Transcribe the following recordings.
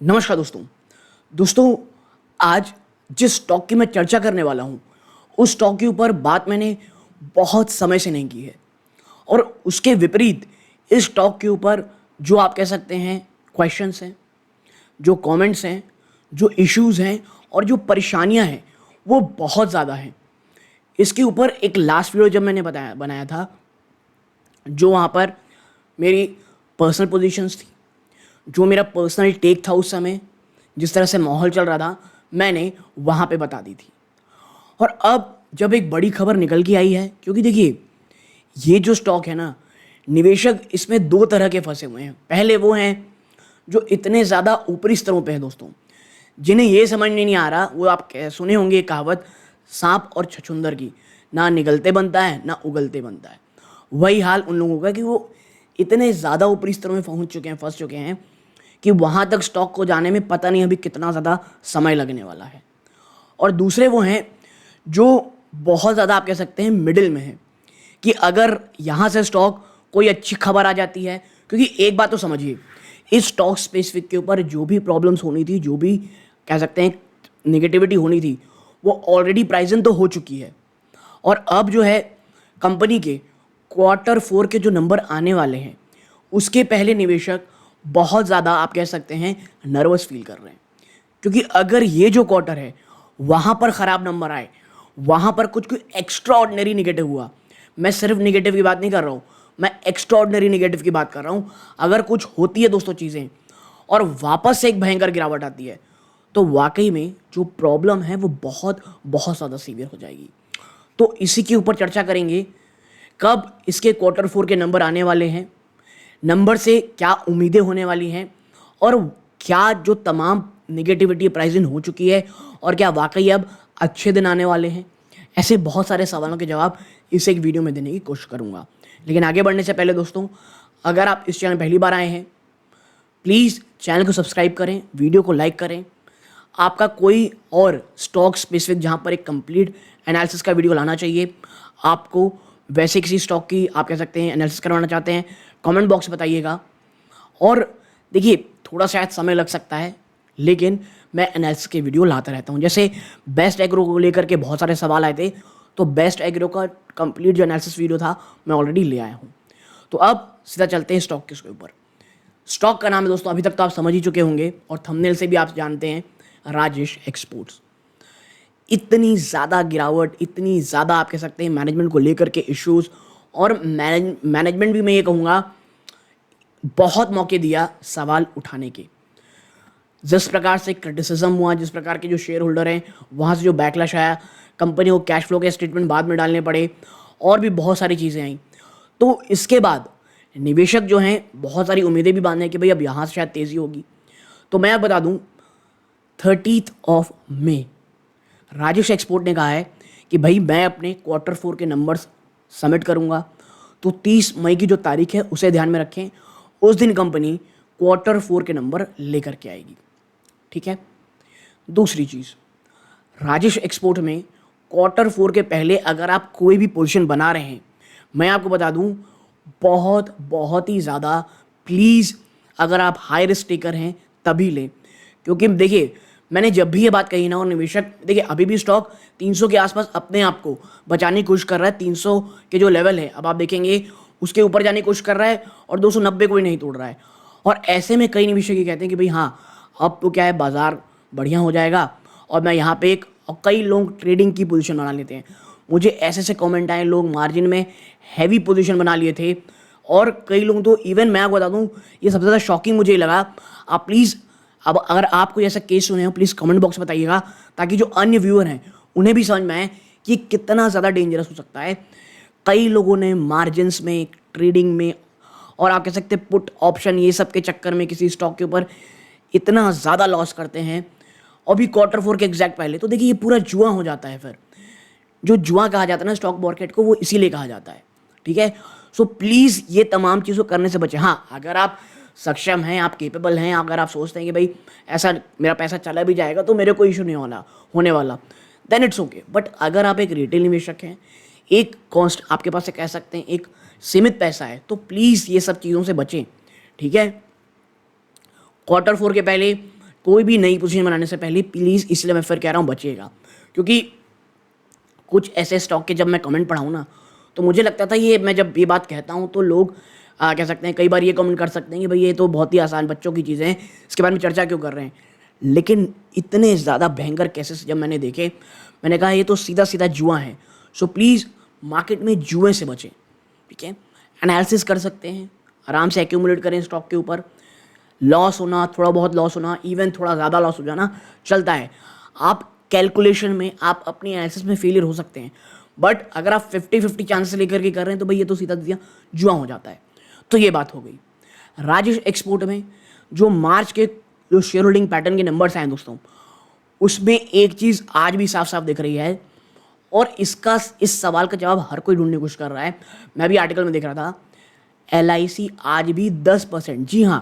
नमस्कार दोस्तों आज जिस स्टॉक की मैं चर्चा करने वाला हूँ उस स्टॉक के ऊपर बात मैंने बहुत समय से नहीं की है और उसके विपरीत इस स्टॉक के ऊपर जो आप कह सकते हैं क्वेश्चंस हैं, जो कमेंट्स हैं, जो इश्यूज हैं और जो परेशानियां हैं वो बहुत ज़्यादा हैं। इसके ऊपर एक लास्ट वीडियो जब मैंने बनाया था, जो वहाँ पर मेरी पर्सनल पोजीशंस थी, जो मेरा पर्सनल टेक था उस समय, जिस तरह से माहौल चल रहा था, मैंने वहाँ पे बता दी थी। और अब जब एक बड़ी खबर निकल के आई है, क्योंकि देखिए ये जो स्टॉक है ना, निवेशक इसमें दो तरह के फंसे हुए हैं। पहले वो हैं जो इतने ज़्यादा ऊपरी स्तरों पे हैं दोस्तों, जिन्हें ये समझ में नहीं आ रहा। वो आप सुने होंगे एक कहावत, सांप और छछूंदर की, ना निगलते बनता है ना उगलते बनता है। वही हाल उन लोगों का कि वो इतने ज़्यादा ऊपरी स्तरों में फंस चुके हैं कि वहाँ तक स्टॉक को जाने में पता नहीं अभी कितना ज़्यादा समय लगने वाला है। और दूसरे वो हैं जो बहुत ज़्यादा आप कह सकते हैं मिडिल में हैं, कि अगर यहाँ से स्टॉक कोई अच्छी खबर आ जाती है, क्योंकि एक बात तो समझिए, इस स्टॉक स्पेसिफिक के ऊपर जो भी प्रॉब्लम्स होनी थी, जो भी कह सकते हैं नेगेटिविटी होनी थी, वो ऑलरेडी प्राइजन तो हो चुकी है। और अब जो है कंपनी के Q4 के जो नंबर आने वाले हैं, उसके पहले निवेशक बहुत ज़्यादा आप कह सकते हैं नर्वस फील कर रहे हैं। क्योंकि अगर ये जो क्वार्टर है वहाँ पर ख़राब नंबर आए, वहाँ पर कुछ एक्स्ट्रा ऑर्डिनरी निगेटिव हुआ, मैं सिर्फ निगेटिव की बात नहीं कर रहा हूँ, मैं एक्स्ट्रा ऑर्डिनरी निगेटिव की बात कर रहा हूँ। अगर कुछ होती है दोस्तों चीज़ें और वापस से एक भयंकर गिरावट आती है, तो वाकई में जो प्रॉब्लम है वो बहुत बहुत ज़्यादा सीवियर हो जाएगी। तो इसी के ऊपर चर्चा करेंगे, कब इसके Q4 के नंबर आने वाले हैं, नंबर से क्या उम्मीदें होने वाली हैं, और क्या जो तमाम निगेटिविटी प्राइजिंग हो चुकी है और क्या वाकई अब अच्छे दिन आने वाले हैं। ऐसे बहुत सारे सवालों के जवाब इस एक वीडियो में देने की कोशिश करूंगा। लेकिन आगे बढ़ने से पहले दोस्तों, अगर आप इस चैनल पहली बार आए हैं, प्लीज़ चैनल को सब्सक्राइब करें, वीडियो को लाइक करें। आपका कोई और स्टॉक स्पेसिफिक जहाँ पर एक कंप्लीट एनालिसिस का वीडियो लाना चाहिए, आपको वैसे किसी स्टॉक की आप कह सकते हैं एनालिसिस करवाना चाहते हैं, कमेंट बॉक्स में बताइएगा। और देखिए थोड़ा शायद समय लग सकता है, लेकिन मैं एनालिसिस के वीडियो लाता रहता हूँ। जैसे बेस्ट एग्रो को लेकर के बहुत सारे सवाल आए थे, तो बेस्ट एग्रो का कंप्लीट जो एनालिसिस वीडियो था मैं ऑलरेडी ले आया हूँ। तो अब सीधा चलते हैं स्टॉक के ऊपर। स्टॉक का नाम है दोस्तों, अभी तक तो आप समझ ही चुके होंगे और थंबनेल से भी आप जानते हैं, राजेश एक्सपोर्ट्स। इतनी ज़्यादा गिरावट, इतनी ज़्यादा आप कह सकते हैं मैनेजमेंट को लेकर के इश्यूज, और मैनेजमेंट भी मैं ये कहूँगा बहुत मौके दिया सवाल उठाने के। जिस प्रकार से क्रिटिसिज्म हुआ, जिस प्रकार के जो शेयर होल्डर हैं वहाँ से जो बैकलैश आया, कंपनी को कैश फ्लो के स्टेटमेंट बाद में डालने पड़े, और भी बहुत सारी चीज़ें आई। तो इसके बाद निवेशक जो हैं बहुत सारी उम्मीदें भी बांधे कि भाई अब यहाँ से शायद तेज़ी होगी। तो मैं आप बता दूँ, 30 मई राजेश एक्सपोर्ट ने कहा है कि भाई मैं अपने Q4 के नंबर्स सबमिट करूंगा। तो 30 मई की जो तारीख है उसे ध्यान में रखें, उस दिन कंपनी Q4 के नंबर लेकर के आएगी। ठीक है। दूसरी चीज़, राजेश एक्सपोर्ट में Q4 के पहले अगर आप कोई भी पोजीशन बना रहे हैं, मैं आपको बता दूं बहुत बहुत ही ज़्यादा प्लीज़, अगर आप हाई रिस्क टेकर हैं तभी लें। क्योंकि देखिए मैंने जब भी ये बात कही ना, और निवेशक देखिए अभी भी स्टॉक 300 के आसपास अपने आप को बचाने की कोशिश कर रहा है। 300 के जो लेवल है अब आप देखेंगे उसके ऊपर जाने की कोशिश कर रहा है, और 290 कोई नहीं तोड़ रहा है। और ऐसे में कई निवेशक ये कहते हैं कि भाई हाँ अब तो क्या है, बाजार बढ़िया हो जाएगा और मैं यहाँ पे एक, और कई लोग ट्रेडिंग की पोजीशन बना लेते हैं। मुझे ऐसे ऐसे कमेंट आए, लोग मार्जिन में हैवी पोजीशन बना लिए थे, और कई लोग तो इवन मैं आपको बता दूँ, ये सबसे ज़्यादा शॉकिंग मुझे लगा। आप प्लीज़, अब अगर आप कोई ऐसा केस सुने हो प्लीज़ कमेंट बॉक्स में बताइएगा, ताकि जो अन्य व्यूअर हैं उन्हें भी समझ में आए कि कितना ज़्यादा डेंजरस हो सकता है। कई लोगों ने मार्जिन्स में, ट्रेडिंग में, और आप कह सकते हैं पुट ऑप्शन, ये सब के चक्कर में किसी स्टॉक के ऊपर इतना ज़्यादा लॉस करते हैं, और भी Q4 के एग्जैक्ट पहले। तो देखिए ये पूरा जुआ हो जाता है। फिर जो जुआ कहा जाता है ना स्टॉक मार्केट को, वो इसीलिए कहा जाता है। ठीक है। सो प्लीज़ ये तमाम चीज़ों करने से बचें। हाँ, अगर आप सक्षम हैं, आप केपेबल हैं, अगर आप सोचते हैं कि भाई ऐसा मेरा पैसा चला भी जाएगा तो मेरे को इशू नहीं होने वाला, देन इट्स ओके। बट अगर आप एक रिटेल निवेशक हैं, एक कॉस्ट आपके पास से कह सकते हैं एक सीमित पैसा है, तो प्लीज़ ये सब चीज़ों से बचें। ठीक है। Q4 के पहले कोई भी नई पोजीशन बनाने से पहले प्लीज़, इसलिए मैं फिर कह रहा हूँ, बचिएगा। क्योंकि कुछ ऐसे स्टॉक के जब मैं कमेंट पढ़ा हूँ ना, तो मुझे लगता था ये, मैं जब ये बात कहता हूँ तो लोग कह सकते हैं, कई बार ये कमेंट कर सकते हैं कि भाई ये तो बहुत ही आसान बच्चों की चीज़ें हैं, इसके बारे में चर्चा क्यों कर रहे हैं। लेकिन इतने ज़्यादा भयंकर केसेस जब मैंने देखे, मैंने कहा ये तो सीधा सीधा जुआ है। सो प्लीज़ मार्केट में जुए से बचें, ठीक है। एनालिसिस कर सकते हैं, आराम से एक्यूमुलेट करें स्टॉक के ऊपर। लॉस होना, थोड़ा बहुत लॉस होना, इवन थोड़ा ज़्यादा लॉस हो जाना चलता है। आप कैलकुलेशन में, आप अपनी एनालिसिस में फेलियर हो सकते हैं, बट अगर आप 50-50 चांसेस लेकर के कर रहे हैं तो भाई ये तो सीधा सीधा जुआ हो जाता है। तो ये बात हो गई। राजेश एक्सपोर्ट में जो मार्च के जो शेयर होल्डिंग पैटर्न के नंबर्स आए दोस्तों, उसमें एक चीज़ आज भी साफ साफ दिख रही है, और इसका, इस सवाल का जवाब हर कोई ढूंढने की कोशिश कर रहा है। मैं भी आर्टिकल में देख रहा था, LIC आज भी 10%, जी हाँ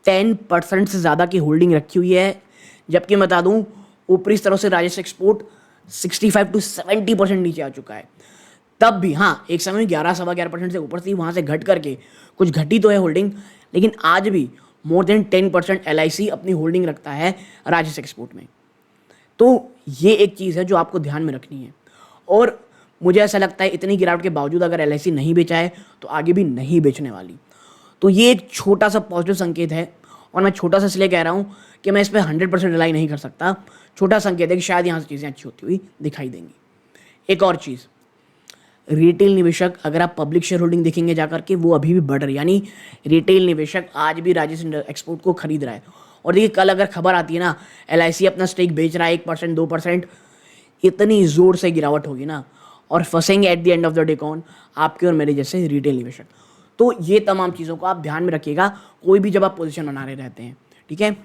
10% से ज़्यादा की होल्डिंग रखी हुई है। जबकि मैं बता दूं, ऊपरी स्तरों से राजेश एक्सपोर्ट 65 से 70% नीचे आ चुका है। तब भी हाँ, एक समय में 11-11.25% से ऊपर थी, वहाँ से घट करके कुछ घटी तो है होल्डिंग, लेकिन आज भी मोर देन 10% LIC अपनी होल्डिंग रखता है राजेश एक्सपोर्ट में। तो ये एक चीज़ है जो आपको ध्यान में रखनी है। और मुझे ऐसा लगता है इतनी गिरावट के बावजूद अगर LIC नहीं बेचा है तो आगे भी नहीं बेचने वाली। तो ये एक छोटा सा पॉजिटिव संकेत है, और मैं छोटा सा इसलिए कह रहा हूँ कि मैं इस पर 100% रिलाई नहीं कर सकता। छोटा संकेत है कि शायद यहाँ से चीज़ें अच्छी होती हुई दिखाई देंगी। एक और चीज़, रिटेल निवेशक, अगर आप पब्लिक शेयर होल्डिंग देखेंगे जाकर के, वो अभी भी बढ़ रही है, यानी रिटेल निवेशक आज भी राजेश एक्सपोर्ट को खरीद रहा है। और देखिए कल अगर खबर आती है ना, LIC अपना स्टेक बेच रहा है 1%, 2%, इतनी ज़ोर से गिरावट होगी ना, और फंसेंगे at the end of the day कौन, आपके और मेरे जैसे रिटेल निवेशक। तो ये तमाम चीज़ों को आप ध्यान में रखिएगा कोई भी जब आप पोजीशन बना रहे रहते हैं, ठीक है।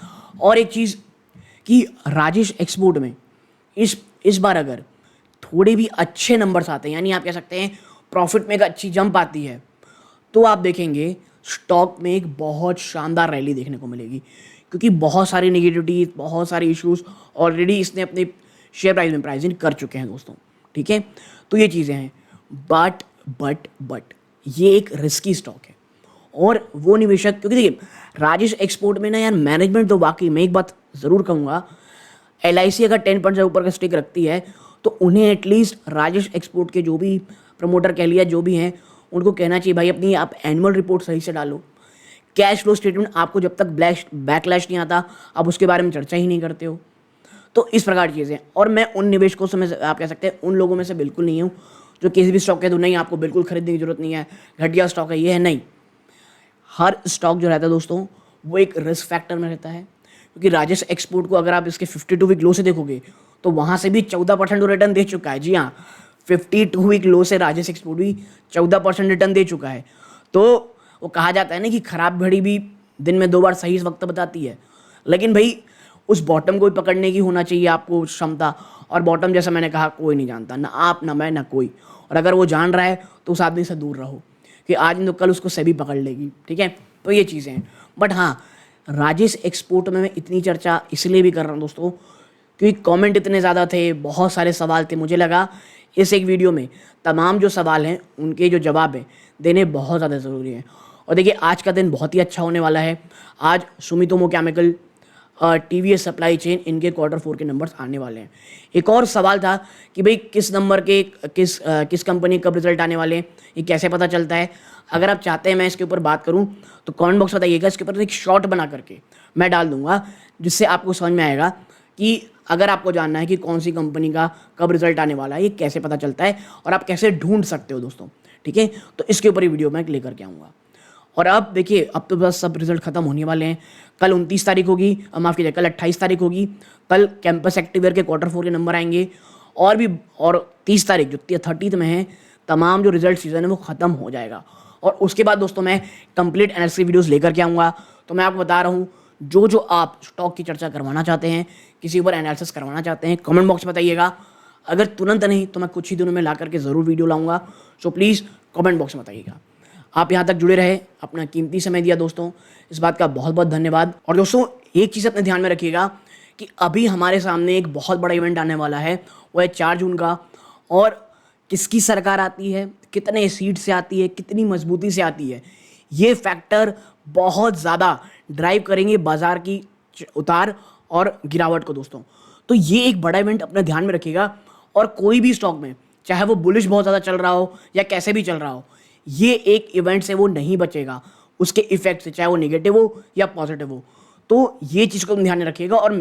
और एक चीज़ कि राजेश एक्सपोर्ट में इस बार अगर थोड़े भी अच्छे नंबर्स आते हैं, यानी आप कह सकते हैं प्रॉफिट में एक अच्छी जंप आती है, तो आप देखेंगे स्टॉक में एक बहुत शानदार रैली देखने को मिलेगी। क्योंकि बहुत सारी नेगेटिविटी, बहुत सारे इश्यूज ऑलरेडी इसने अपने शेयर प्राइस में प्राइसिंग कर चुके हैं दोस्तों, ठीक है। तो ये चीज़ें हैं, बट ये एक रिस्की स्टॉक है। और वो निवेशक, क्योंकि देखिए राजेश एक्सपोर्ट में ना यार, मैनेजमेंट तो वाकई मैं एक बात ज़रूर कहूँगा, LIC अगर 10% ऊपर का स्टेक रखती है तो उन्हें एटलीस्ट राजेश एक्सपोर्ट के जो भी प्रमोटर कह लिया, जो भी हैं, उनको कहना चाहिए भाई अपनी आप एनुअल रिपोर्ट सही से डालो। कैश फ्लो स्टेटमेंट आपको जब तक बैकलैश नहीं आता, आप उसके बारे में चर्चा ही नहीं करते हो। तो इस प्रकार की चीज़ें। और मैं उन निवेशकों से, आप कह सकते हैं उन लोगों में से बिल्कुल नहीं हूँ जो किसी भी स्टॉक कह दो नहीं आपको बिल्कुल खरीदने की जरूरत नहीं है, घटिया स्टॉक है, ये है, नहीं। हर स्टॉक जो रहता है दोस्तों, वो एक रिस्क फैक्टर में रहता है। क्योंकि राजेश एक्सपोर्ट को अगर आप इसके 52 वीक लो से देखोगे तो वहाँ से भी 14% रिटर्न दे चुका है। जी हाँ, 52 वीक लो से राजेश एक्सपोर्ट भी 14% रिटर्न दे चुका है। तो वो कहा जाता है ना कि खराब घड़ी भी दिन में 2 बार सही वक्त बताती है। लेकिन भाई उस बॉटम को भी पकड़ने की होना चाहिए आपको क्षमता, और बॉटम जैसा मैंने कहा कोई नहीं जानता, ना आप, ना मैं, ना कोई। और अगर वो जान रहा है तो उस आदमी से दूर रहो, कि आज नहीं तो कल उसको सेबी पकड़ लेगी, ठीक है। तो ये चीज़ें हैं। बट हाँ, राजेश एक्सपोर्ट में मैं इतनी चर्चा इसलिए भी कर रहा हूँ दोस्तों, क्योंकि कमेंट इतने ज़्यादा थे, बहुत सारे सवाल थे, मुझे लगा इस एक वीडियो में तमाम जो सवाल हैं उनके जो जवाब हैं देने बहुत ज़्यादा ज़रूरी हैं। और देखिए आज का दिन बहुत ही अच्छा होने वाला है। आज Sumitomo chemical, TVS supply chain, इनके Q4 के नंबर्स आने वाले हैं। एक और सवाल था कि भाई किस नंबर के किस कंपनी कब रिजल्ट आने वाले हैं, ये कैसे पता चलता है। अगर आप चाहते हैं मैं इसके ऊपर बात करूं तो कमेंट बॉक्स बताइएगा, इसके ऊपर एक शॉर्ट बना करके मैं डाल दूंगा, जिससे आपको समझ में आएगा कि अगर आपको जानना है कि कौन सी कंपनी का कब रिजल्ट आने वाला है, ये कैसे पता चलता है और आप कैसे ढूंढ सकते हो दोस्तों, ठीक है। तो इसके ऊपर ही वीडियो मैं लेकर के आऊँगा। और अब देखिए, अब तो बस सब रिजल्ट खत्म होने वाले हैं। कल 29 तारीख होगी, माफ़ कीजिए कल 28 तारीख होगी। कल कैंपस एक्टिवेयर के Q4 के नंबर आएंगे, और 30 तारीख जो 30th में है, तमाम जो रिजल्ट सीजन है वो ख़त्म हो जाएगा। और उसके बाद दोस्तों मैं कंप्लीट एनालिसिस वीडियोस लेकर के आऊँगा। तो मैं आपको बता रहा हूँ, जो आप स्टॉक की चर्चा करवाना चाहते हैं, किसी ऊपर एनालिसिस करवाना चाहते हैं, कमेंट बॉक्स में बताइएगा। अगर तुरंत नहीं तो मैं कुछ ही दिनों में ला करके ज़रूर वीडियो लाऊंगा। सो प्लीज़ कमेंट बॉक्स में बताइएगा। आप यहाँ तक जुड़े रहे, अपना कीमती समय दिया दोस्तों, इस बात का बहुत बहुत धन्यवाद। और दोस्तों एक चीज़ अपने ध्यान में रखिएगा कि अभी हमारे सामने एक बहुत बड़ा इवेंट आने वाला है, वो है 4 जून का। और किसकी सरकार आती है, कितने सीट से आती है, कितनी मजबूती से आती है, ये फैक्टर बहुत ज़्यादा ड्राइव करेंगे बाजार की उतार और गिरावट को दोस्तों। तो ये एक बड़ा इवेंट अपने ध्यान में रखिएगा। और कोई भी स्टॉक में, चाहे वो बुलिश बहुत ज़्यादा चल रहा हो या कैसे भी चल रहा हो, ये एक इवेंट से वो नहीं बचेगा, उसके इफेक्ट से, चाहे वो नेगेटिव हो या पॉजिटिव हो। तो ये चीज़ को ध्यान में रखिएगा। और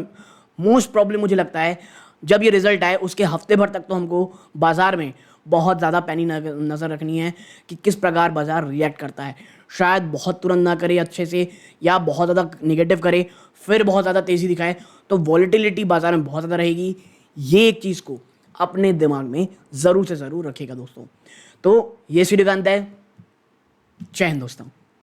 मोस्ट प्रॉब्लम मुझे लगता है जब ये रिजल्ट आए उसके हफ्ते भर तक तो हमको बाजार में बहुत ज़्यादा पैनी नज़र रखनी है कि किस प्रकार बाजार रिएक्ट करता है। शायद बहुत तुरंत ना करे अच्छे से, या बहुत ज़्यादा नेगेटिव करे फिर बहुत ज़्यादा तेज़ी दिखाए, तो वॉलेटिलिटी बाजार में बहुत ज़्यादा रहेगी। ये एक चीज़ को अपने दिमाग में ज़रूर से ज़रूर रखिएगा दोस्तों। तो ये वीडियो का अंत है। जय हिंद दोस्तों।